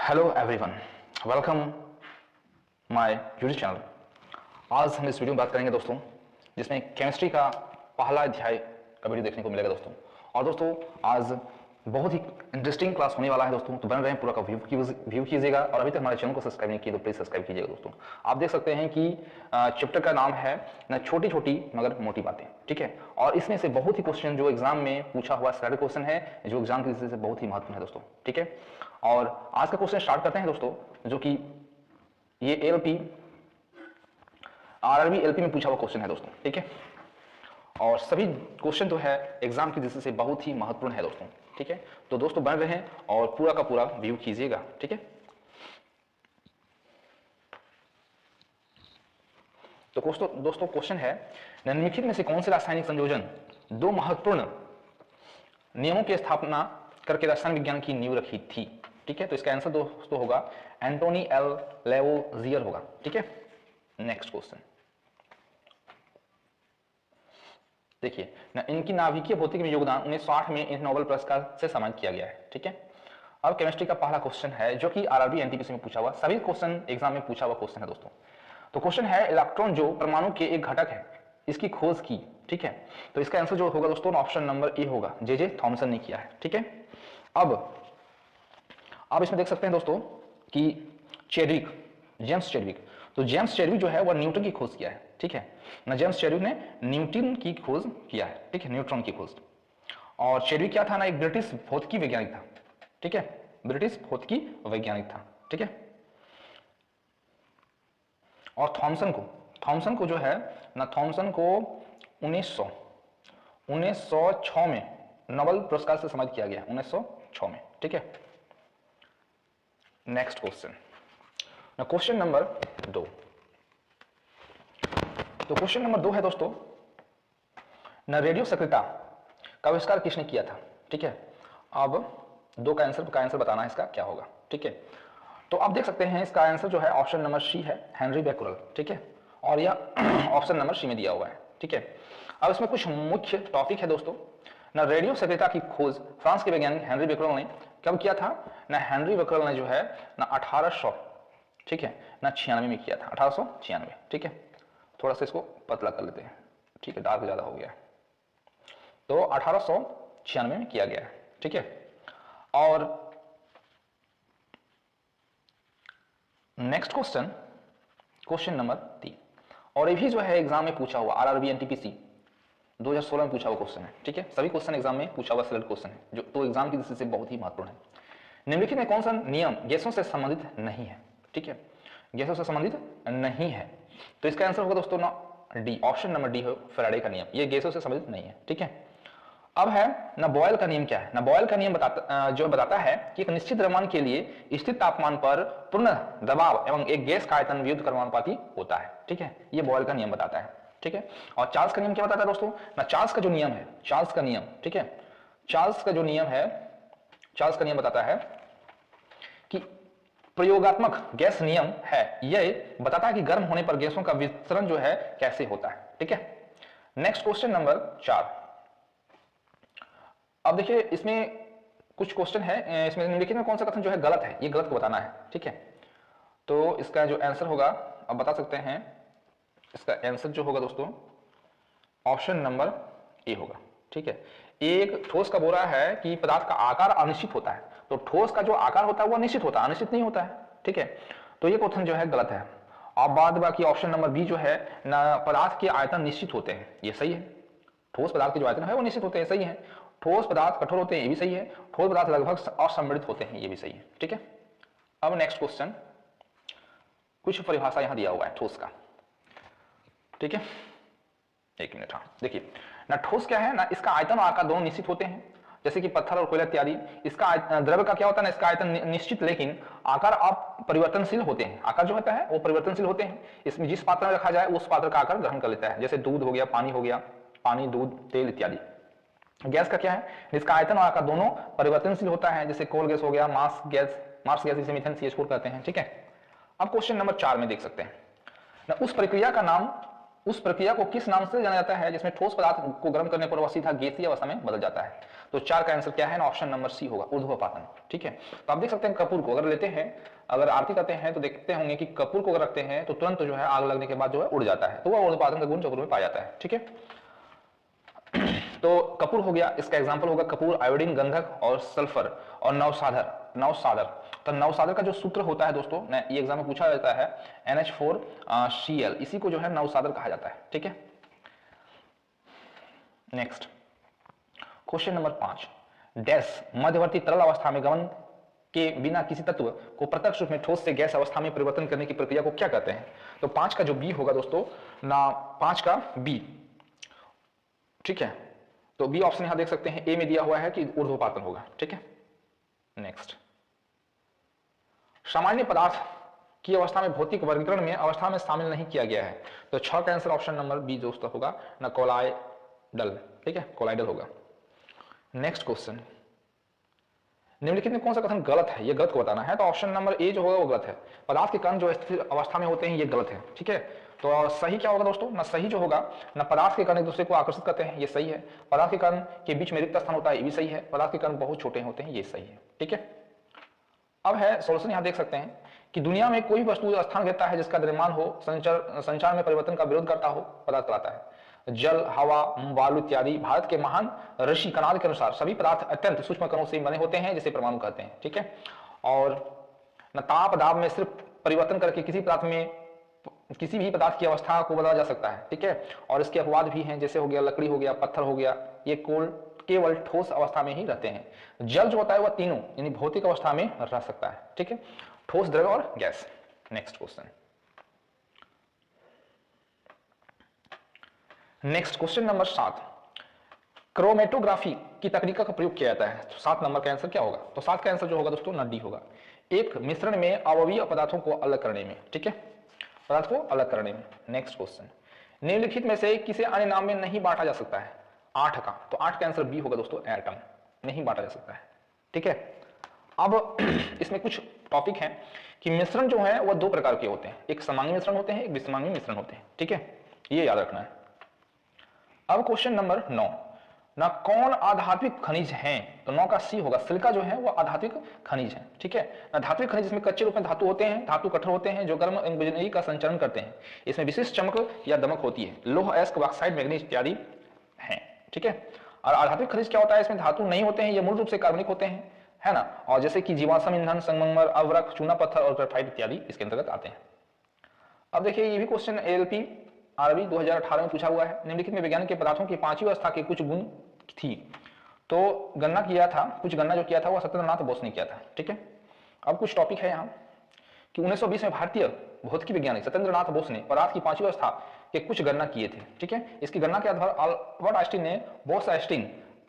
Hello everyone, welcome my YouTube channel. आज हम इस वीडियो में बात करेंगे दोस्तों, जिसमें केमिस्ट्री का पहला अध्याय का वीडियो देखने को मिलेगा दोस्तों। और दोस्तों आज बहुत ही इंटरेस्टिंग क्लास होने वाला है दोस्तों, तो बन रहे हैं पूरा का व्यू कीजिएगा। और अभी तक हमारे चैनल को सब्सक्राइब नहीं किया तो प्लीज सब्सक्राइब कीजिएगा दोस्तों। आप देख सकते हैं कि चैप्टर का नाम है ना छोटी छोटी मगर मोटी बातें, ठीक है। और इसमें से बहुत ही क्वेश्चन जो एग्जाम में पूछा हुआ स्टैंडर्ड क्वेश्चन है, जो एग्जाम की दृष्टि से बहुत ही महत्वपूर्ण है दोस्तों, ठीक है। और आज का क्वेश्चन स्टार्ट करते हैं दोस्तों, जो कि ये एलपी आरआरबी एलपी में पूछा हुआ क्वेश्चन है दोस्तों, ठीक है। और सभी क्वेश्चन जो है एग्जाम की दृष्टि से बहुत ही महत्वपूर्ण है दोस्तों, ठीक है। तो दोस्तों बन रहे हैं और पूरा का पूरा व्यू कीजिएगा, ठीक है। तो दोस्तों क्वेश्चन है, निम्नलिखित में से कौन से रासायनिक संयोजन दो महत्वपूर्ण नियमों की स्थापना करके रसायन विज्ञान की नींव रखी थी, ठीक है। तो इसका आंसर दोस्तों होगा एंटोनी एल लेवोजियर होगा, ठीक है। नेक्स्ट क्वेश्चन देखिए ना, इनकी नाभिकीय भौतिकी में योगदान 1960 में इन्हें नोबेल पुरस्कार से सम्मानित किया गया है, ठीक है। अब केमिस्ट्री का पहला क्वेश्चन है, जो कि आरआरबी एनटीपीसी में पूछा हुआ, सभी क्वेश्चन एग्जाम में पूछा हुआ क्वेश्चन है दोस्तों। तो क्वेश्चन है, इलेक्ट्रॉन जो परमाणु के एक घटक है, इसकी खोज की, ठीक है। तो इसका आंसर जो होगा दोस्तों ऑप्शन नंबर ए होगा, जे थॉमसन ने किया है, ठीक है। अब आप इसमें देख सकते हैं दोस्तों कि जेम्स चेडविक, तो जेम्स चेडविक जो है वह न्यूटन की खोज किया है, ठीक है ना। जेम्स चेडविक ने न्यूटन की खोज किया है, ठीक है, न्यूट्रॉन की खोज। और चेडविक क्या था ना, एक ब्रिटिश भौतिकी वैज्ञानिक था, ठीक है, ब्रिटिश भौतिकी वैज्ञानिक था, ठीक है। और थॉमसन को जो है ना, थॉमसन को 1906 में नोबेल पुरस्कार से सम्मानित किया गया, 1906 में, ठीक है। Next question, question number 2। तो क्वेश्चन नंबर 2 है दोस्तों, ना रेडियो सक्रियता का आविष्कार किसने किया था, ठीक है। अब 2 का आंसर बताना है, इसका क्या होगा, ठीक है। तो आप देख सकते हैं इसका आंसर जो है ऑप्शन नंबर सी है, हेनरी बैक्यूरेल, ठीक है। और यह ऑप्शन नंबर सी में दिया हुआ है, ठीक है। अब इसमें कुछ मुख्य टॉपिक है दोस्तों ना। रेडियो सक्रियता की खोज फ्रांस के वैज्ञानिक हेनरी बैक्यूरेल ने कब किया था ना, हेनरी बैक्यूरेल ने जो है ना 1800, ठीक है ना, 96 में किया था, 1896, ठीक है। थोड़ा सा इसको पतला कर लेते हैं, ठीक है, डार्क ज्यादा हो गया है। तो 1896 में किया गया है, ठीक है। और नेक्स्ट क्वेश्चन नंबर 3, और ये भी जो है एग्जाम में पूछा हुआ, आरआरबी एनटीपीसी 2016 में पूछा हुआ क्वेश्चन है, ठीक है। सभी क्वेश्चन एग्जाम में पूछा हुआ सिलेक्ट क्वेश्चन है, जो तो एग्जाम की दृष्टि से बहुत ही महत्वपूर्ण है। निम्नलिखित में कौन सा नियम गैसों से संबंधित नहीं है, ठीक है, गैसों से संबंधित नहीं है। तो इसका आंसर होगा दोस्तों ना डी, ऑप्शन नंबर डी हो, फैराडे का नियम, ये गैसों से संबंधित नहीं है, ठीक है। अब है ना बॉयल का नियम, क्या है ना, बॉयल का नियम बताता है कि एक निश्चित द्रव्यमान के लिए स्थिर तापमान पर पूर्ण दबाव एवं एक गैस का आयतन विद्युत कर्मानुपाती होता है, ठीक है, ये बॉयल का नियम बताता है, ठीक है। और चार्ल्स का नियम क्या बताता है दोस्तों ना, चार्ल्स का जो नियम है, चार्ल्स का नियम, ठीक है, चार्ल्स का जो नियम है, चार्ल्स का नियम बताता है कि प्रयोगात्मक गैस नियम है, यह बताता है कि गर्म होने पर गैसों का वितरण जो है कैसे होता है, ठीक है। Next question number 4। अब देखिए इसमें कुछ क्वेश्चन है, इसमें निम्नलिखित में कौन सा कथन जो है गलत है, ये गलत को बताना है, ठीक है। तो इसका जो आंसर होगा अब बता सकते हैं, इसका आंसर जो होगा दोस्तों ऑप्शन नंबर ए होगा, ठीक है। एक ठोस का बोला है कि पदार्थ का आकार अनिश्चित होता है, तो ठोस का जो आकार होता है वो निश्चित होता है, अनिश्चित नहीं होता है, ठीक है। तो ये क्वेश्चन जो है गलत है। और बाद बाकी ऑप्शन नंबर बी जो है ना, पदार्थ के आयतन निश्चित होते हैं, ये सही है। ठोस पदार्थ के जो आयतन है वो निश्चित होते हैं, सही है। ठोस पदार्थ कठोर होते हैं, ये भी सही है। ठोस पदार्थ लगभग असंबंधित होते हैं, ये भी सही है, ठीक है। अब नेक्स्ट क्वेश्चन, कुछ परिभाषा यहां दिया हुआ है ठोस का, ठीक है, एक मिनट। हाँ देखिए ना, ठोस क्या है ना, इसका आयतन और आकार दोनों निश्चित होते हैं, जैसे कि पत्थर और कोयला इत्यादि। इसका द्रव्य का क्या होता है ना, इसका आयतन निश्चित, लेकिन आकार आप परिवर्तनशील होते हैं, आकार जो होता है वो परिवर्तनशील होते हैं। इसमें जिस पात्र में रखा जाए उस पात्र का आकार ग्रहण कर लेता है, जैसे दूध हो गया, पानी हो गया, पानी, दूध, तेल इत्यादि। गैस का क्या है, इसका आयतन और आकार दोनों परिवर्तनशील होता है, जैसे कोल गैस हो गया, मार्स गैस जिसे मीथेन CH4 कहते हैं, ठीक है। अब क्वेश्चन नंबर 4 में देख सकते हैं ना, उस प्रक्रिया का नाम उस प्रक्रिया को किस नाम से जाना जाता है जिसमें ठोस पदार्थ को गर्म करने पर वह सीधा गैसीय अवस्था में बदल जाता है? तो 4 का आंसर क्या है ना, ऑप्शन नंबर सी होगा, ऊर्ध्वपातन। ठीक है, तो आप देख सकते हैं कपूर को अगर लेते हैं, अगर आरती करते हैं तो देखते होंगे कि कपूर को अगर रखते हैं तो तुरंत जो है आग लगने के बाद जो है उड़ जाता है, तो वह ऊर्ध्वपातन का गुण कपूर में पाया जाता है। ठीक है, तो कपूर हो गया, इसका एग्जांपल होगा कपूर, आयोडीन, गंधक और सल्फर और नवसाधर। तो नवसाधर का जो सूत्र होता है दोस्तों, ये एग्जाम में पूछा जाता है, NH4Cl, इसी को जो है नवसाधर कहा जाता है। ठीक है, नेक्स्ट क्वेश्चन नंबर 5, डैश मध्यवर्ती तरल अवस्था में गमन के बिना किसी तत्व को प्रत्यक्ष रूप में ठोस से गैस अवस्था में परिवर्तन करने की प्रक्रिया को क्या कहते हैं? तो 5 का जो बी होगा दोस्तों ना, 5 का बी। ठीक है, तो बी ऑप्शन यहां देख सकते हैं, ए में दिया हुआ है कि ऊर्ध्वपातन होगा। ठीक है, नेक्स्ट, सामान्य पदार्थ की अवस्था में भौतिक वर्गीकरण में अवस्था में शामिल नहीं किया गया है, तो 6 का आंसर ऑप्शन नंबर बी दोस्तों होगा ना, कोलाइडल। ठीक है, कोलाइडल होगा। नेक्स्ट क्वेश्चन, निम्नलिखित में कौन सा कथन गलत है? ये गलत को बताना है, तो ऑप्शन नंबर ए जो होगा वो गलत है। पदार्थ के कण जो स्थिर अवस्था में होते हैं ये गलत है। ठीक है, तो सही क्या होगा दोस्तों ना, सही जो होगा ना, पदार्थ के कण एक दूसरे को आकर्षित करते हैं, ये सही है। पदार्थ के कण के बीच में रिक्त स्थान होता है, ये भी सही है। पदार्थ के कण बहुत छोटे होते हैं, ये सही है। ठीक है, अब है सॉल्यूशन, यहां देख सकते हैं कि दुनिया में कोई वस्तु स्थान घेरता है जिसका द्रव्यमान हो, संचार में परिवर्तन का विरोध करता हो, पदार्थ कहलाता है। जल, हवा, वायु इत्यादि भारत के महान ऋषि कणाद के अनुसार सभी पदार्थ अत्यंत सूक्ष्म कणों से बने होते हैं, जिसे परमाणु कहते हैं। ठीक है, और ताप दाब में सिर्फ परिवर्तन करके किसी पदार्थ में किसी भी पदार्थ की अवस्था को बदला जा सकता है। ठीक है, और इसके अपवाद भी हैं, जैसे हो गया लकड़ी हो गया, पत्थर हो गया, ये केवल ठोस अवस्था में ही रहते हैं। जल जो होता है वह तीनों यानी भौतिक अवस्था में रह सकता है। ठीक है, ठोस, द्रव और gas. Next question, next question number 7, chromatography की तकनीक का प्रयोग किया जाता है, तो 7 नंबर का आंसर क्या होगा? तो 7 का आंसर जो होगा दोस्तों ना, डी होगा, एक मिश्रण में अवयवीय पदार्थों को अलग करने में। ठीक है, पदार्थ को अलग करने में। नेक्स्ट क्वेश्चन, निम्नलिखित में से किसे अन्य नाम में नहीं बांटा जा सकता है? 8 का, तो 8 का आंसर बी होगा दोस्तों, एटम, नहीं बांटा जा सकता है। ठीक है, अब इसमें कुछ टॉपिक हैं कि मिश्रण जो है वह 2 प्रकार के होते हैं, एक समांगी मिश्रण होते हैं, एक विषमांगी मिश्रण होते हैं। ठीक है, ये याद रखना है। अब क्वेश्चन नंबर 9 ना, कौन आधात्विक खनिज हैं? तो 9 का सी होगा, सिलिका जो है वो आधात्विक खनिज है। ठीक है, ना धात्विक खनिज इसमें कच्चे रूप में धातु होते हैं, धातु कठोर होते हैं जो गर्म बिजली का संचरण करते हैं, इसमें विशिष्ट चमक या दमक होती है, लोह, अयस्क, बॉक्साइट, मैग्नीज इत्यादि हैं। ठीक है, और आधात्विक खनिज क्या होता है? इसमें धातु नहीं होते हैं, ये मूल रूप से कार्बनिक होते हैं, है ना, और जैसे कि जीवाश्म ईंधन, संगमरमर, अवरक, चूना पत्थर और ग्रेफाइट इत्यादि इसके अंतर्गत आते हैं। अब देखिए ये भी क्वेश्चन ALP आरबी 2018 में पूछा हुआ है, निम्नलिखित में वैज्ञानिक के पदार्थों की 5वीं अवस्था के कुछ गुण थी, तो गणना किया था, कुछ गणना जो किया था वो सत्येंद्रनाथ बोस ने किया था। ठीक है, अब कुछ टॉपिक है यहाँ कि 1920 में भारतीय भौतिकी वैज्ञानिक सत्येंद्रनाथ बोस ने पदार्थ की 5वीं अवस्था के कुछ गणना किए थे। ठीक है, इसकी गणना के आधार अल्बर्ट आइंस्टीन ने बोस-आइंस्टीन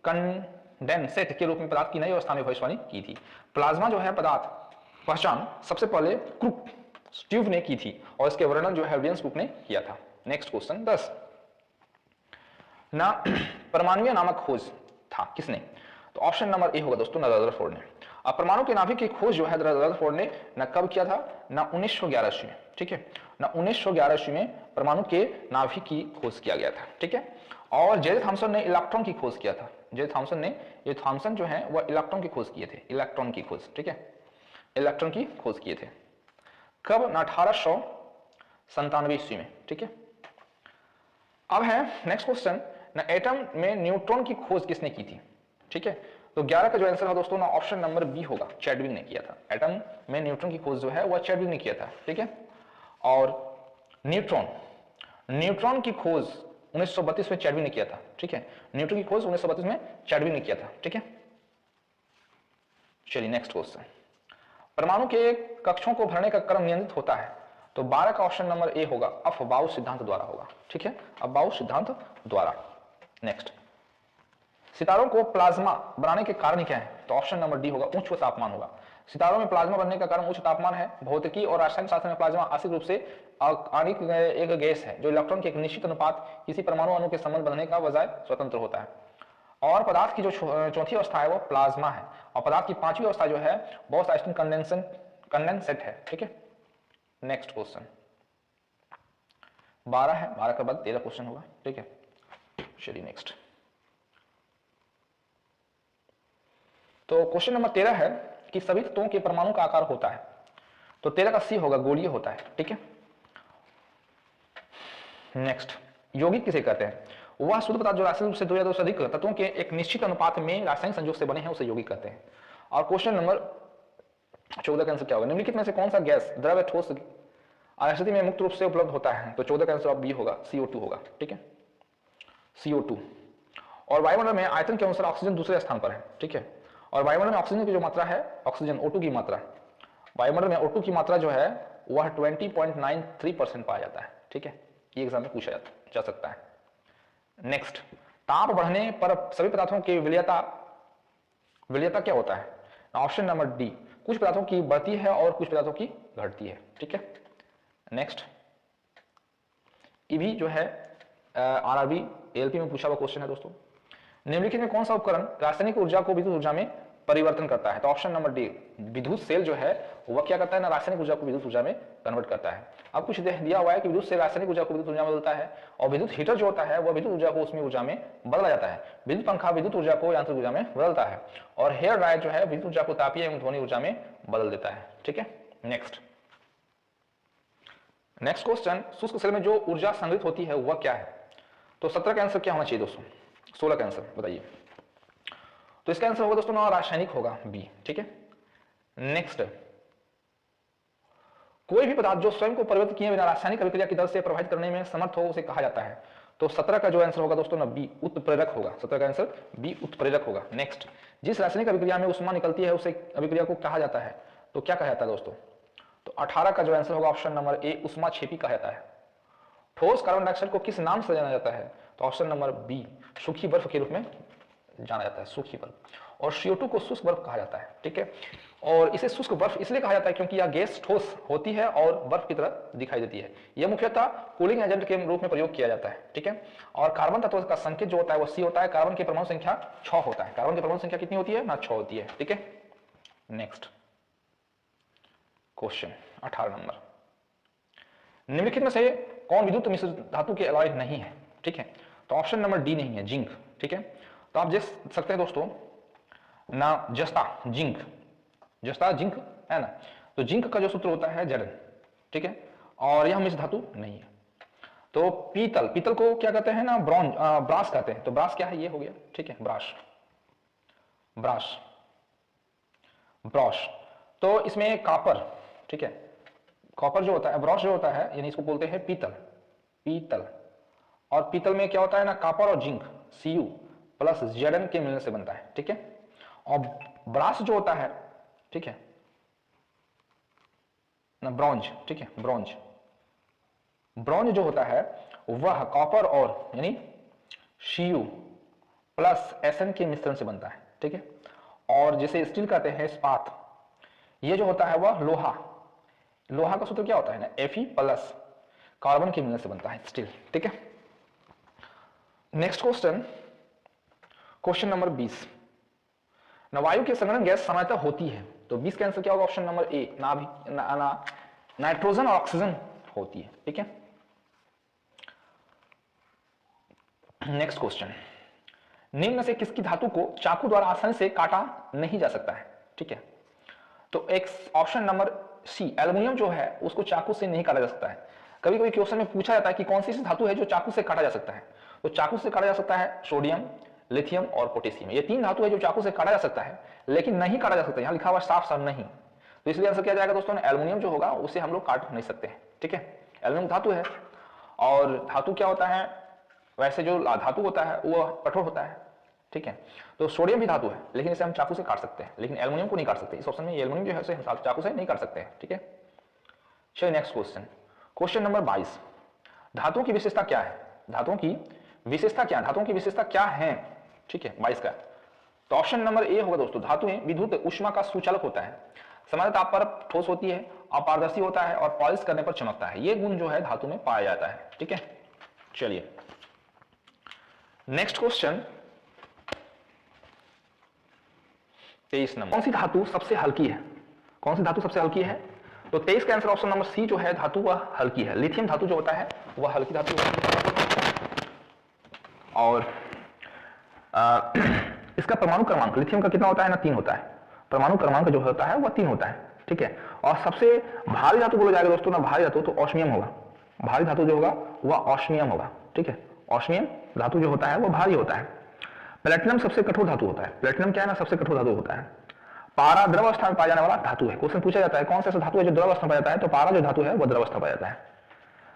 कंडेंसेट के रूप में पदार्थ की नई अवस्था में भविष्यवाणी की थी। प्लाज्मा जो है पदार्थ पहचान सबसे पहले क्रूक ट्यूब ने की थी और इसके वर्णन जो है विलियम्स क्रूक ने किया था। नेक्स्ट क्वेश्चन 10 ना, परमाणुीय नामक खोज था किसने? तो ऑप्शन नंबर ए होगा दोस्तों, रदरफोर्ड ने। अब परमाणु के नाभिक की खोज जो है रदरफोर्ड ने ना कब किया था? ना 1911 में। ठीक है, ना 1911 में परमाणु के नाभिक की खोज किया गया था। ठीक है, और जे थॉमसन ने इलेक्ट्रॉन की खोज किया था। जे थॉमसन जो है वह इलेक्ट्रॉन की खोज किए थे, इलेक्ट्रॉन की खोज। ठीक है, इलेक्ट्रॉन की खोज किए थे कब? ना 1897 ईस्वी में। ठीक है, अब है नेक्स्ट क्वेश्चन ना, एटम में न्यूट्रॉन की खोज किसने की थी? ठीक है, तो 11 का जो आंसर है दोस्तों ना, ऑप्शन नंबर बी होगा, चैडविक ने किया था। एटम में न्यूट्रॉन की खोज जो है वह चैडविक ने किया था। ठीक है, और न्यूट्रॉन की खोज 1932 में चैडविक ने किया था। ठीक है, न्यूट्रॉन की खोज 1932 में चैडविक ने किया था। ठीक है, चलिए नेक्स्ट क्वेश्चन, परमाणु के कक्षों को भरने का क्रम नियंत्रित होता है, तो 12 का ऑप्शन नंबर ए होगा, अफबाउ सिद्धांत द्वारा होगा। ठीक है, अफबाउ सिद्धांत द्वारा। नेक्स्ट, सितारों को प्लाज्मा बनाने के कारण क्या है? तो ऑप्शन नंबर डी होगा, उच्च तापमान होगा। सितारों में प्लाज्मा बनने का कारण उच्च तापमान है। भौतिकी और रासायनिक शास्त्र में प्लाज्मा आंशिक रूप से आणविक एक गैस है जो इलेक्ट्रॉन के एक निश्चित अनुपात किसी परमाणु अणु के संबंध बनने का बजाय स्वतंत्र होता है। और पदार्थ की जो चौथी अवस्था है वो प्लाज्मा है, और पदार्थ की 5वीं अवस्था जो है बोस-आइंस्टीन कंडेंसेट है। ठीक है, नेक्स्ट क्वेश्चन 12 है, 12 के बाद 13 क्वेश्चन होगा, ठीक है। चलिए नेक्स्ट। तो क्वेश्चन नंबर 13 है कि सभी तत्वों के परमाणु का आकार होता है, तो 13 का सी होगा, गोलीय होता है, ठीक है। नेक्स्ट, यौगिक किसे कहते हैं? वह शुद्ध पदार्थ जो रासायनिक रूप से 2 या 2 से अधिक तत्वों के एक निश्चित अनुपात में रासायनिक संयोग से बने हैं, उसे यौगिक कहते हैं। और क्वेश्चन नंबर 14 का आंसर क्या होगा? निम्नलिखित में से कौन सा गैस द्रव ठोस स्थिति में मुक्त रूप से उपलब्ध होता है? तो 14 का आंसर बी होगा, CO2 होगा, ठीक है, CO2। और वायुमंडल में आयतन के अनुसार ऑक्सीजन दूसरे स्थान पर है, ठीक है। और वायुमंडल में ऑक्सीजन की जो मात्रा है, ऑक्सीजन O2 की मात्रा, वायुमंडल में O2 की मात्रा जो है वह 20.93% पाया जाता है, ठीक है। ये एग्जाम में पूछा जा सकता है। नेक्स्ट, ताप बढ़ने पर सभी पदार्थों की विलयता क्या होता है? ऑप्शन नंबर डी, कुछ पदार्थों की बढ़ती है और कुछ पदार्थों की घटती है, ठीक है। नेक्स्ट, ये भी जो है RRB ALP में पूछा हुआ क्वेश्चन है दोस्तों। निम्नलिखित में कौन सा उपकरण रासायनिक ऊर्जा को विद्युत ऊर्जा में परिवर्तन करता है? तो ऑप्शन नंबर डी, विद्युत सेल जो है वह क्या करता है ना, रासायनिक ऊर्जा को विद्युत ऊर्जा में कन्वर्ट करता है। अब कुछ दिया हुआ है कि विद्युत सेल रासायनिक ऊर्जा को विद्युत ऊर्जा में बदलता है, और विद्युत हीटर जो होता है वह विद्युत ऊर्जा को उसमें ऊर्जा में बदला जाता है। विद्युत पंखा विद्युत ऊर्जा को यांत्रिक ऊर्जा में बदलता है, और हेयर ड्रायर जो है विद्युत ऊर्जा को तापीय एवं ध्वनि ऊर्जा में बदल देता है, ठीक है। नेक्स्ट क्वेश्चन, शुष्क सेल में जो ऊर्जा संग्रहित होती है वह क्या है? तो 17 का आंसर क्या होना चाहिए दोस्तों? 16 का आंसर बताइए। तो इसका आंसर होगा दोस्तों ना, रासायनिक होगा, बी, ठीक है। नेक्स्ट, कोई भी पदार्थ जो स्वयं को परिवर्तित किए बिना रासायनिक अभिक्रिया की दर से प्रभावित करने में समर्थ हो उसे कहा जाता है। तो 17 का जो आंसर होगा दोस्तों ना, बी, उत्प्रेरक होगा। 17 का आंसर बी, उत्प्रेरक होगा। नेक्स्ट, जिस रासायनिक अभिक्रिया में ऊष्मा निकलती है उसे अभिक्रिया को कहा जाता है, तो क्या कहा जाता है दोस्तों? तो 18 का जो आंसर होगा ऑप्शन नंबर ए, ऊष्माक्षेपी कहा जाता है। ठोस कार्बन डाइऑक्साइड को किस नाम से जाना जाता है? तो ऑप्शन नंबर बी, सूखी बर्फ के रूप में जाना जाता है, सूखी बर्फ। और CO2 को शुष्क बर्फ कहा जाता है, ठीक है। और इसे शुष्क बर्फ इसलिए कहा जाता है क्योंकि यह गैस ठोस होती है और बर्फ की तरह दिखाई देती है। यह मुख्यतः कूलिंग एजेंट के रूप में प्रयोग किया जाता है, ठीक है। और कार्बन तत्व का संकेत जो होता है वो C होता है। कार्बन की परमाणु संख्या 6 होता है। कार्बन की परमाणु संख्या कितनी होती है ना? 6 होती है, ठीक है। नेक्स्ट क्वेश्चन 18 नंबर, निम्नलिखित में से कौन विद्युत मिश्र धातु के अलॉय नहीं है? ठीक है, तो ऑप्शन नंबर डी नहीं है, जिंक, ठीक है। तो आप देख सकते हैं दोस्तों ना, जस्ता जिंक है ना, तो जिंक का जो सूत्र होता है Zn, ठीक है, और यह मिश्र धातु नहीं है। तो पीतल को क्या कहते हैं ना, ब्रास कहते हैं। तो ब्रास क्या है? ये हो गया, ठीक है, ब्रॉश। तो इसमें कॉपर, ठीक है, कॉपर जो होता है, ब्रॉश जो होता है, यानी इसको बोलते हैं पीतल। और पीतल में क्या होता है ना, कॉपर और जिंक Cu प्लस Zn के मिलने से बनता है, ठीक है। और ब्रास जो होता है, ठीक है ना, ब्रॉन्ज, ठीक है, ब्रॉन्ज जो होता है वह कॉपर और यानी Cu प्लस Sn के मिश्रण से बनता है, ठीक है। और जैसे स्टील कहते हैं इस्पात, ये जो होता है वह लोहा का सूत्र क्या होता है ना, Fe प्लस कार्बन के मिलने से बनता है स्टील, ठीक है। नेक्स्ट क्वेश्चन नंबर 20, वायु की संगठन गैस सामान्यतः होती है। तो 20 का आंसर क्या होगा? ऑप्शन नंबर ए, नाइट्रोजन और ऑक्सीजन होती है, ठीक है। नेक्स्ट क्वेश्चन, निम्न से किसकी धातु को चाकू द्वारा आसानी से काटा नहीं जा सकता है? ठीक है, तो एक ऑप्शन नंबर सी, एल्युमिनियम जो है उसको चाकू से नहीं काटा जा सकता है। कभी कभी क्वेश्चन में पूछा जाता है कि कौन सी ऐसी धातु है जो चाकू से काटा जा सकता है। तो चाकू से काटा जा सकता है सोडियम, लिथियम और पोटेशियम। ये 3 धातु है जो चाकू से काटा जा सकता है, लेकिन नहीं काटा जा सकता। यहाँ लिखा हुआ साफ नहीं, तो इसलिए आंसर क्या जाएगा दोस्तों? एल्युमिनियम जो होगा उसे हम लोग काट नहीं सकते हैं, ठीक है। एल्युमिनियम धातु है, और धातु क्या होता है, वैसे जो धातु होता है वो कठोर होता है, ठीक है। तो सोडियम भी धातु है, लेकिन इसे हम चाकू से काट सकते हैं, लेकिन एल्युमिनियम को नहीं काट सकते। इस ऑप्शन में एल्युमिनियम जो है उसे हम चाकू से नहीं काट सकते हैं, ठीक है। चलिए नेक्स्ट क्वेश्चन नंबर 22, धातुओं की विशेषता क्या है? धातुओं की विशेषता क्या है, ठीक है, 22 का। तो ऑप्शन नंबर ए होगा दोस्तों, धातुएं विद्युत ऊष्मा का सुचालक होता है, सामान्य ताप पर ठोस होती है, अपारदर्शी होता है और पॉलिश करने पर चमकता है। ये गुण जो है धातु में पाया जाता है, ठीक है। चलिए नेक्स्ट क्वेश्चन 23 नंबर, कौन सी धातु सबसे हल्की है? तो 23 का आंसर ऑप्शन नंबर सी जो है धातु वह हल्की है। लिथियम धातु जो होता है वह हल्की धातु होती है। और इसका परमाणु क्रमांक लिथियम का कितना होता है ना 3 होता है। परमाणु क्रमांक जो होता है वह 3 होता है, ठीक है। और सबसे भारी धातु बोला जाएगा दोस्तों ना, भारी धातु तो ऑस्मियम होगा। भारी धातु जो होगा वह ऑस्मियम होगा, ठीक है। ऑस्मियम धातु जो होता है वह भारी होता है। प्लेटिनम सबसे कठोर धातु होता है। प्लेटिनम क्या है ना सबसे कठोर धातु होता है। पारा द्रव अवस्था में पाया जाने वाला धातु है। क्वेश्चन पूछा जाता है कौन सा ऐसा धातु है जो द्रव अवस्था में पाया जाता है, तो पारा जो धातु है वह द्रव अवस्था में पाया जाता है।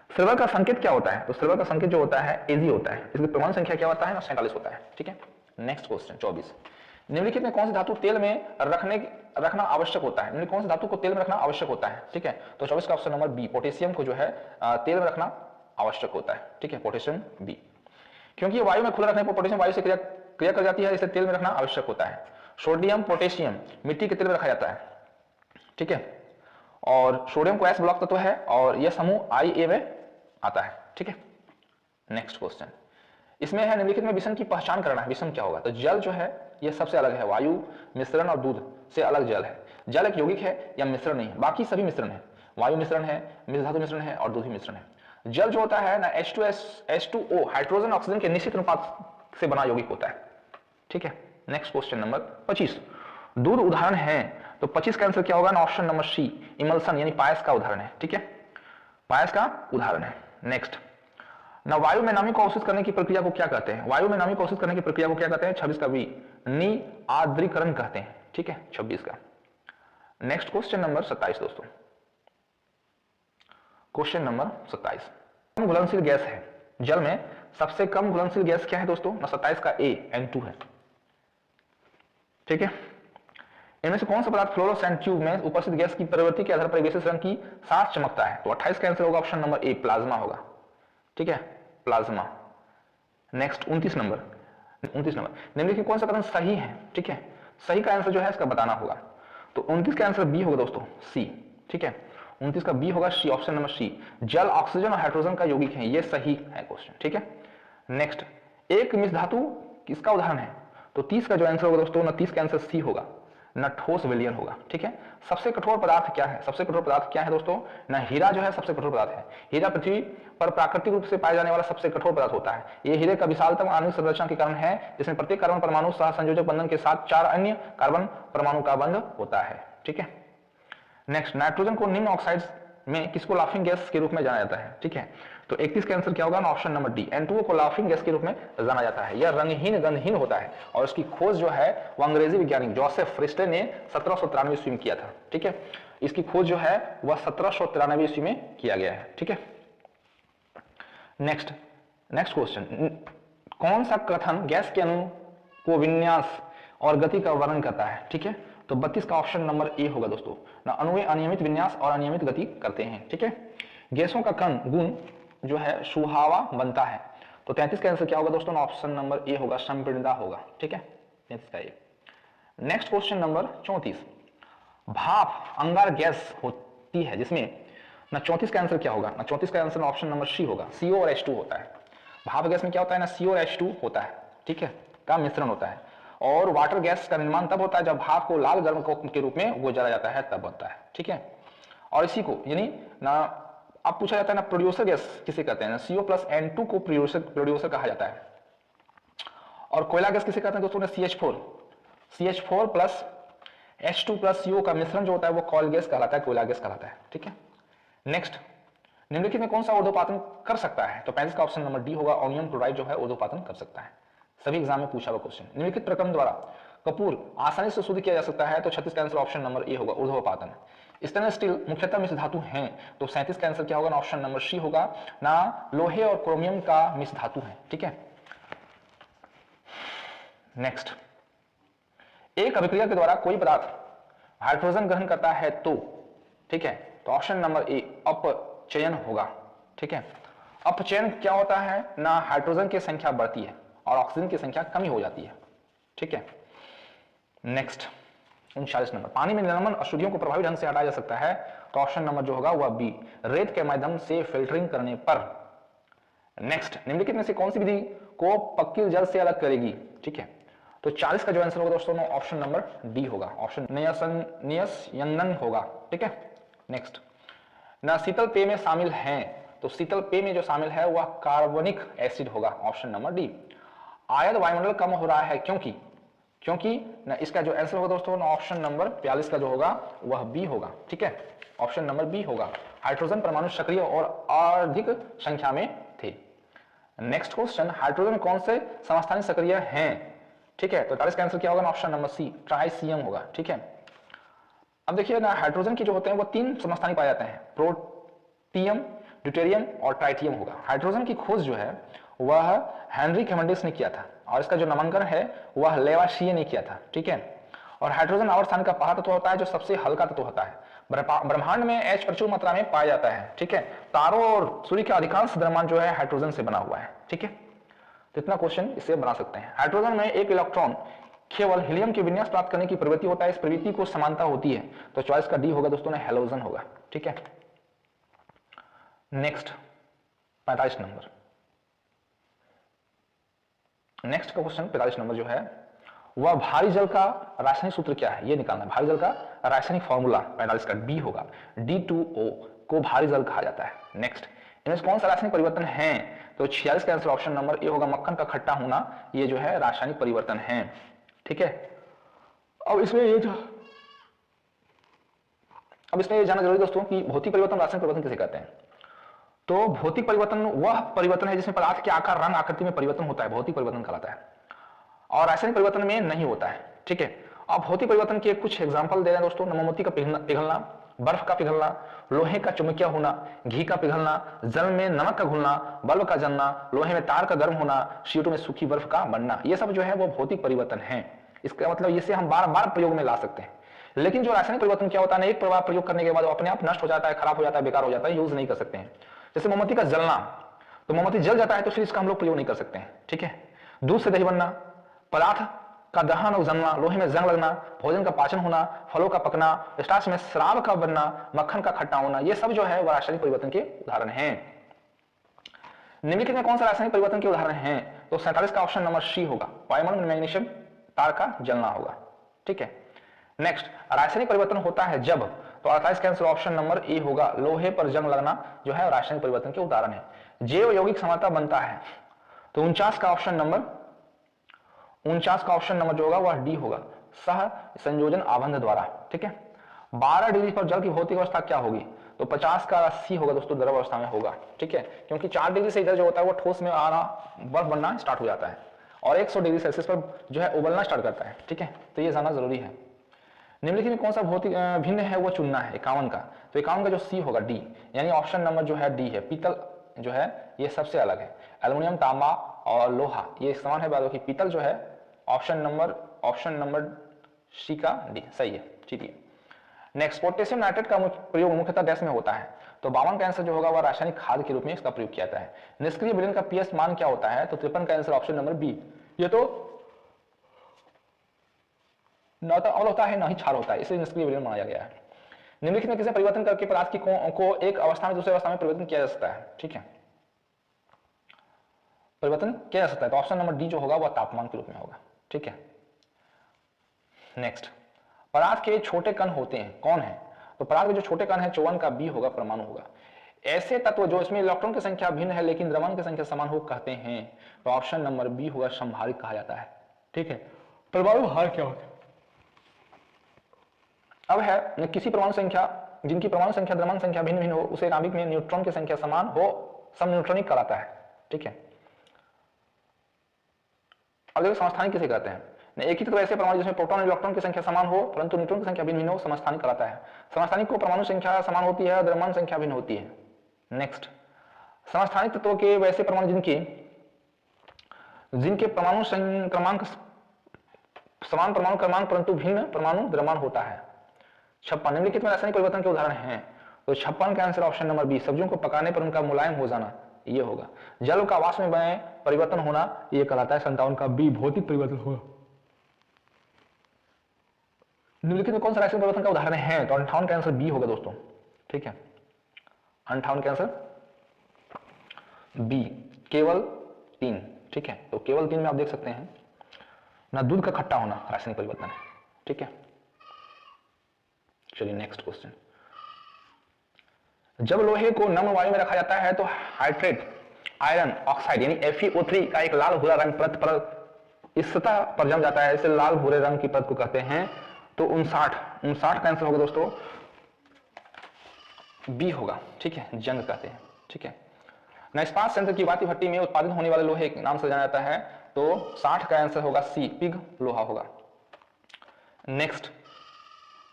सिल्वर का संकेत क्या होता है, तो सिल्वर का संकेत जो होता है एजी होता है। इसकी परमाणु संख्या क्या होता है ना 47 होता है, ठीक है। नेक्स्ट क्वेश्चन 24, निम्नलिखित में कौन सी धातु तेल में रखना आवश्यक होता है। निम्नलिखित कौन सी धातु को तेल में रखना आवश्यक होता है, ठीक है। तो 24 का ऑप्शन नंबर बी, पोटेशियम को जो है तेल में रखना आवश्यक होता है, ठीक है। पोटेशियम बी, क्योंकि वायु में खुला रखने पर पोटेशियम वायु से क्रिया कर जाती है, इसे तेल में रखना आवश्यक होता है। सोडियम पोटेशियम मिट्टी के तेल में रखा जाता है, ठीक है। और सोडियम को एस ब्लॉक तत्व है और यह समूह IA में आता है, ठीक है। नेक्स्ट क्वेश्चन, इसमें है निम्नलिखित में विषम की पहचान करना है। विषम क्या होगा, तो जल जो है यह सबसे अलग है। वायु मिश्रण और दूध से अलग जल है। जल एक यौगिक है या मिश्रण नहीं है, बाकी सभी मिश्रण है। वायु मिश्रण है, मिश्र धातु मिश्रण है और दूध भी मिश्रण है। जल जो होता है ना H2O हाइड्रोजन ऑक्सीजन के निश्चित अनुपात से बना यौगिक होता है, ठीक है। नेक्स्ट क्वेश्चन नंबर 25, दूध उदाहरण है, तो 25 का आंसर क्या होगा ना ऑप्शन नंबर सी, इमल्सन यानी पायस का उदाहरण है, ठीक है। पायस का उदाहरण है। नेक्स्ट ना, वायु में नामी को अवशोषित करने की प्रक्रिया को क्या कहते हैं। वायु में नामी को अवशोषित करने की प्रक्रिया को क्या कहते हैं, 26 का बी, निआद्रीकरण कहते हैं, ठीक है। 26 का। नेक्स्ट क्वेश्चन नंबर 27 दोस्तों, क्वेश्चन नंबर 27, कम घुलनशील गैस है जल में, सबसे कम घुलनशील गैस क्या है दोस्तों ना 27 का ए, N2 है, ठीक है। इनमें से कौन सा पदार्थ फ्लोरोसेंट ट्यूब में उपस्थित गैस की प्रवृत्ति के आधार पर विशेष रंग की साथ चमकता है, तो 28 का आंसर होगा ऑप्शन नंबर ए, प्लाज्मा होगा, ठीक है, प्लाज्मा। नेक्स्ट 29 नंबर, निम्नलिखित कौन सा कथन सही है, ठीक है। सही का आंसर जो है इसका बताना होगा, तो 29 का आंसर बी होगा दोस्तों, सी, ठीक है। 29 का बी होगा सी, ऑप्शन नंबर सी, जल ऑक्सीजन और हाइड्रोजन का यौगिक है, ये सही है क्वेश्चन, ठीक है। नेक्स्ट, एक मिश्र धातु किसका उदाहरण है, तो 30 का जो आंसर होगा दोस्तों ना 30 का आंसर सी होगा, ना ठोस विलयन होगा, ठीक है। सबसे कठोर पदार्थ क्या है, सबसे कठोर पदार्थ क्या है दोस्तों ना हीरा जो है सबसे कठोर पदार्थ है। हीरा पृथ्वी पर प्राकृतिक रूप से पाए जाने वाला सबसे कठोर पदार्थ होता है। यह हीरे का विशालतम आणविक संरचना के कारण है, जिसमें प्रत्येक कार्बन परमाणु सह संयोजक बंधन के साथ 4 अन्य कार्बन परमाणु का बंध होता है, ठीक है। नेक्स्ट, नाइट्रोजन को निम्न ऑक्साइड्स में किसको लाफिंग गैस के रूप में जाना जाता है, ठीक है। तो 31 का आंसर क्या होगा ना ऑप्शन नंबर डी, N2O को लाफिंग गैस के रूप में जाना जाता है। यह रंगहीन गंधहीन होता है और इसकी खोज जो है वो अंग्रेजी वैज्ञानिक जोसेफ फ्रिस्टे ने 1793 ईस्वी में किया था, ठीक है। इसकी खोज जो है वह 1793 ईस्वी में किया गया है, ठीक है। नेक्स्ट क्वेश्चन, कौन सा कथन गैस के अणु को विन्यास और गति का वर्णन करता है, ठीक है। तो 32 का ऑप्शन नंबर ए होगा दोस्तों ना, अणु अनियमित विन्यास और अनियमित गति करते हैं, ठीक है। गैसों का कण गुण जो है सुहावा बनता है, तो 33 का आंसर क्या होगा दोस्तों, ऑप्शन नंबर ए होगा, संपीड़िता होगा, ठीक है। 33 का ए। नेक्स्ट क्वेश्चन नंबर 34, भाप अंगार गैस होती है जिसमें ना 34 का आंसर क्या होगा ना 34 का आंसर ऑप्शन नंबर सी होगा, CO और H2 होता है। भाप गैस में क्या होता है ना CO और H2 होता है, ठीक है, का मिश्रण होता है। और वाटर गैस का निर्माण तब होता है जब भाप को लाल गर्म के रूप में वो जला जाता है, तब बनता है, ठीक है। और इसी को यानी ना अब पूछा जाता है ना प्रोड्यूसर गैस किसे कहते हैं ना, CO प्लस N2 को प्रोड्यूसर कहा जाता है। और कोयला गैस किसे कहते हैं दोस्तों ने, CH4 plus H2 plus CO का मिश्रण जो होता है वो कॉयल गैस कहलाता है, कोयला गैस कहलाता है, ठीक है। नेक्स्ट, निम्नलिखित में कौन सा ऊर्ध्वपातन कर सकता है, तो 35 का ऑप्शन नंबर डी होगा, अमोनियम क्लोराइड जो है ऊर्ध्वपातन कर सकता है। सभी एग्जाम में पूछा हुआ क्वेश्चन, निम्नलिखित प्रक्रम द्वारा कपूर आसानी से शुद्ध किया जा सकता है, तो 36 का आंसर ऑप्शन नंबर ए होगा, ऊर्ध्वपातन। स्टेनलेस स्टील मुख्यतः मिश्र धातु हैं, तो 37 का आंसर क्या होगा ना ऑप्शन नंबर सी होगा ना, लोहे और क्रोमियम का मिश्र धातु है, ठीक है। नेक्स्ट, एक अभिक्रिया के द्वारा कोई पदार्थ हाइड्रोजन ग्रहण करता है तो, ठीक है, तो ऑप्शन नंबर ए अपचयन होगा, ठीक है। अपचयन क्या होता है ना, हाइड्रोजन की संख्या बढ़ती है और ऑक्सीजन की संख्या कमी हो जाती है, ठीक है। नेक्स्ट 39 नंबर, पानी में निलंबन अशुद्धियों को प्रभावी ढंग से हटाया जा सकता है, तो ऑप्शन नंबर जो होगा वह बी, रेत के माध्यम से फिल्टरिंग करने पर। नेक्स्ट, निम्नलिखित में से कौन सी विधि को पक्की जल से अलग करेगी, ठीक है। तो 40 का जो आंसर होगा दोस्तों ऑप्शन नंबर डी होगा, ऑप्शन नियस्यंदन होगा, ठीक है। नेक्स्ट, ना शीतल पेय में शामिल हैं, तो शीतल पेय में जो शामिल है वह कार्बनिक एसिड होगा, ऑप्शन नंबर डी। आयत वायुमंडल कम हो रहा है क्योंकि ना इसका जो आंसर होगा दोस्तों ना ऑप्शन नंबर 42 का जो होगा वह बी होगा, ठीक है, ऑप्शन नंबर बी होगा। हाइड्रोजन परमाणु सक्रिय और अधिक संख्या में थे। नेक्स्ट क्वेश्चन, हाइड्रोजन कौन से समस्थानिक सक्रिय हैं, ठीक है, तो 43 का आंसर क्या होगा, ऑप्शन नंबर सी, ट्राइसियम होगा, ठीक है। अब देखिए ना हाइड्रोजन की जो होते हैं वो 3 समस्थानिक पाए जाते हैं, प्रोटियम, ड्यूटेरियम और ट्राइटियम होगा। हाइड्रोजन की खोज जो है वह हेनरी कैवेंडिश ने किया था और इसका जो नामांकन है वह लेवाशिये ने किया था, ठीक है। और हाइड्रोजन आवर्त सारणी का पहला तत्व होता है जो सबसे हल्का तत्व होता है। ब्रह्मांड में H प्रचुर मात्रा में पाया जाता है, ठीक है। तारों और सूर्य का अधिकांश द्रव्यमान जो है हाइड्रोजन से बना हुआ है, ठीक है। तो इतना क्वेश्चन इससे बना सकते हैं। हाइड्रोजन में एक इलेक्ट्रॉन केवल हीलियम के विन्यास प्राप्त करने की प्रवृत्ति होता है, इस प्रवृत्ति को समानता होती है, तो चॉइस का डी होगा दोस्तों ने हैलोजन होगा, ठीक है। नेक्स्ट 45 नंबर, नेक्स्ट का क्वेश्चन 45 नंबर जो है वह भारी जल का रासायनिक सूत्र क्या है, ये निकालना है। भारी जल का रासायनिक फॉर्मूला 45 का बी होगा, D2O को भारी जल कहा जाता है। नेक्स्ट, इनमें कौन सा रासायनिक परिवर्तन है, तो 46 का आंसर ऑप्शन नंबर ए होगा, मक्खन का खट्टा होना, ये जो है रासायनिक परिवर्तन है, ठीक है। अब इसमें ये जाना जरूरी दोस्तों कि भौतिक परिवर्तन रासायनिक परिवर्तन किसे कहते हैं। तो भौतिक परिवर्तन वह परिवर्तन है जिसमें पदार्थ के आकार, रंग, आकृति में परिवर्तन होता है, भौतिक परिवर्तन कहलाता है, और रासायनिक परिवर्तन में नहीं होता है, ठीक है। अब भौतिक परिवर्तन के कुछ एग्जांपल दे रहे हैं दोस्तों, मोमबत्ती का पिघलना, बर्फ का पिघलना, लोहे का चुंबकीय होना, घी का पिघलना, जल में नमक का घुलना, बल्ब का जलना, लोहे में तार का गर्म होना, CO2 में सूखी बर्फ का बनना, ये सब जो है वो भौतिक परिवर्तन है। इसका मतलब इसे हम बार बार प्रयोग में ला सकते हैं। लेकिन जो रासायनिक परिवर्तन क्या होता है, एक बार प्रयोग करने के बाद अपने आप नष्ट हो जाता है, खराब हो जाता है, बेकार हो जाता है, यूज नहीं कर सकते हैं। जैसे मोमबत्ती का जलना, तो मोमबत्ती जल जाता है तो फिर इसका हम लोग प्रयोग नहीं कर सकते हैं, ठीक है। दूध से दही बनना, पदार्थ का दहन और जलना, लोहे में जंग लगना, भोजन का पाचन होना, फलों का पकना, स्टार्च में शराब का बनना, मक्खन का खट्टा होना, ये सब जो है वह रासायनिक परिवर्तन के उदाहरण हैं। निम्नलिखित में कौन सा रासायनिक परिवर्तन के उदाहरण हैं, तो 47 का ऑप्शन नंबर सी होगा, वायुमंडल में मैग्नीशियम तार का जलना होगा, ठीक है। नेक्स्ट, रासायनिक परिवर्तन होता है जब, तो 48 का आंसर ऑप्शन नंबर ए होगा, लोहे पर जंग लगना जो है रासायनिक परिवर्तन के उदाहरण है। जैव यौगिक समानता बनता है, तो 49 का ऑप्शन नंबर जो होगा वह डी होगा, सह संयोजन आबंध द्वारा, ठीक है। 12 डिग्री पर जल की भौतिक अवस्था क्या होगी, तो 50 का सी होगा दोस्तों, द्रव अवस्था में होगा, ठीक है, क्योंकि 4 डिग्री से इधर जो होता है वो ठोस में आना, बर्फ बनना स्टार्ट हो जाता है, और 100 डिग्री सेल्सियस पर जो है उबलना स्टार्ट करता है, ठीक है, तो ये जानना जरूरी है। निम्नलिखित में कौन सा भौतिक भिन्न है वो चुनना है, 51 का, तो 51 का जो सी होगा डी, यानी ऑप्शन नंबर जो है डी है, पीतल जो है ये सबसे अलग है, एल्युमिनियम, तांबा और लोहा ये समान है, बात की पीतल जो है ऑप्शन नंबर सी का डी सही है, ठीक है। नेक्स्ट, पोटेशियम नाइट्रेट का प्रयोग मुख्यतः डैश में होता है, तो 52 का आंसर जो होगा वह रासायनिक खाद के रूप में इसका प्रयोग किया जाता है। निष्क्रिय विलयन का पीएच मान क्या होता है, तो 53 का आंसर ऑप्शन नंबर बी, ये तो ना तो अम्ल होता है ना ही क्षार होता है, इसलिए निष्क्रिय विलयन माना गया है। निम्नलिखित में किसे परिवर्तन करके पदार्थ की को एक अवस्था में दूसरी अवस्था में परिवर्तन किया जा सकता है, ठीक है, परिवर्तन किया जा सकता है, तो ऑप्शन नंबर डी जो होगा वह तापमान के रूप में होगा, ठीक है। नेक्स्ट, पदार्थ के छोटे कण होते हैं, कौन है, तो पदार्थ के जो छोटे कण है 54 का बी होगा, परमाणु होगा। ऐसे तत्व जो इसमें इलेक्ट्रॉन की संख्या भिन्न है लेकिन द्रव्यमान की संख्या समान हो कहते हैं, तो ऑप्शन नंबर बी होगा, समभारिक कहा जाता है, ठीक है। परमाणु भार क्या होता है, अब है किसी परमाणु संख्या जिनकी परमाणु संख्या द्रव्यमान संख्या भिन्न भिन्न हो, उसे नाभिक में न्यूट्रॉन की संख्या समान हो, समन्यूट्रॉनिक कहलाता है, ठीक है। अब देखो समस्थानिक किसे कहते हैं, एक ही तत्व ऐसे परमाणु जिसमें प्रोटॉन और इलेक्ट्रॉन की संख्या समान हो परंतु न्यूट्रॉन की संख्या भिन्न भिन्न हो, समस्थानिक कहलाता है। समस्थानिक को परमाणु संख्या समान होती है, द्रव्यमान संख्या भिन्न होती है। नेक्स्ट, समस्थानिक तत्वों के वैसे परमाणु जिनके परमाणु क्रमांक समान परमाणु क्रमांक परंतु भिन्न परमाणु द्रव्यमान होता है। 56, निम्नलिखित में रासायनिक परिवर्तन के उदाहरण हैं, तो 56 का आंसर ऑप्शन नंबर बी, सब्जियों को पकाने पर उनका मुलायम हो जाना, ये होगा। जल का वाष्प में बने परिवर्तन होना, ये कहलाता है 57 का बी, भौतिक परिवर्तन होगा। निम्नलिखित में कौन सा रासायनिक परिवर्तन का उदाहरण है, तो 58 का आंसर बी होगा दोस्तों, ठीक है, 58 का आंसर बी, केवल 3, ठीक है। तो केवल 3 में आप देख सकते हैं ना, दूध का खट्टा होना रासायनिक परिवर्तन है, ठीक है। चलिए नेक्स्ट क्वेश्चन, जब लोहे को नम्र वायु में रखा जाता है तो हाइड्रेट आयरन ऑक्साइड यानी FeO3 का एक लाल भूरा रंग परत पर इस सतह पर जम जाता है, इसे लाल भूरे रंग की परत को कहते हैं। तो 59 का आंसर होगा दोस्तों बी होगा, ठीक है, जंग कहते हैं, ठीक है ना। इस्पात संयंत्र की वाती भट्टी में उत्पादित होने वाले लोहे के नाम से जाना जाता है, तो 60 का आंसर होगा सी, पिग लोहा होगा। नेक्स्ट,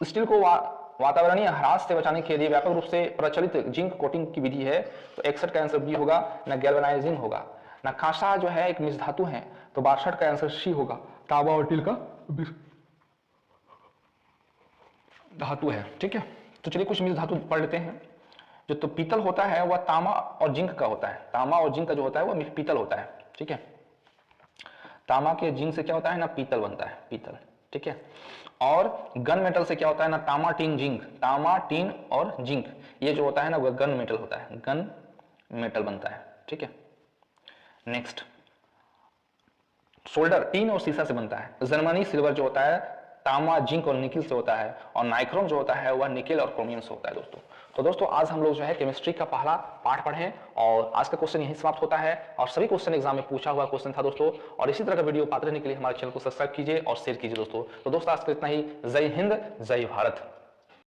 स्टील को वातावरणीय ह्रास से बचाने के लिए व्यापक रूप से प्रचलित जिंक कोटिंग की विधि है, तो 61 का आंसर बी होगा, ना गैल्वेनाइजिंग होगा। ना कांसा जो है एक मिश्र धातु है, तो 62 का आंसर सी होगा, तांबा और टील का धातु है, ठीक है। तो चलिए कुछ मिश्र धातु पढ़ लेते हैं। जो तो पीतल होता है वह तांबा और जिंक का होता है, तांबा और जिंक का जो होता है वह पीतल होता है, ठीक है। तांबा के जिंक से क्या होता है ना, पीतल बनता है, पीतल, ठीक है। और गन मेटल से क्या होता है ना, तांबा टीन जिंक, तांबा टीन और जिंक ये जो होता है ना वह गन मेटल होता है, गन मेटल बनता है, ठीक है। नेक्स्ट, सोल्डर टीन और सीसा से बनता है। जर्मनी सिल्वर जो होता है तांबा जिंक और निकिल से होता है, और नाइक्रोम जो होता है वह निकेल और क्रोमियम से होता है दोस्तों। तो दोस्तों आज हम लोग जो है केमिस्ट्री का पहला पार्ट पढ़े, और आज का क्वेश्चन यहीं समाप्त होता है। और सभी क्वेश्चन एग्जाम में पूछा हुआ क्वेश्चन था दोस्तों, और इसी तरह का वीडियो पाते रहने के लिए हमारे चैनल को सब्सक्राइब कीजिए और शेयर कीजिए दोस्तों। तो दोस्तों आज का इतना ही। जय हिंद, जय भारत।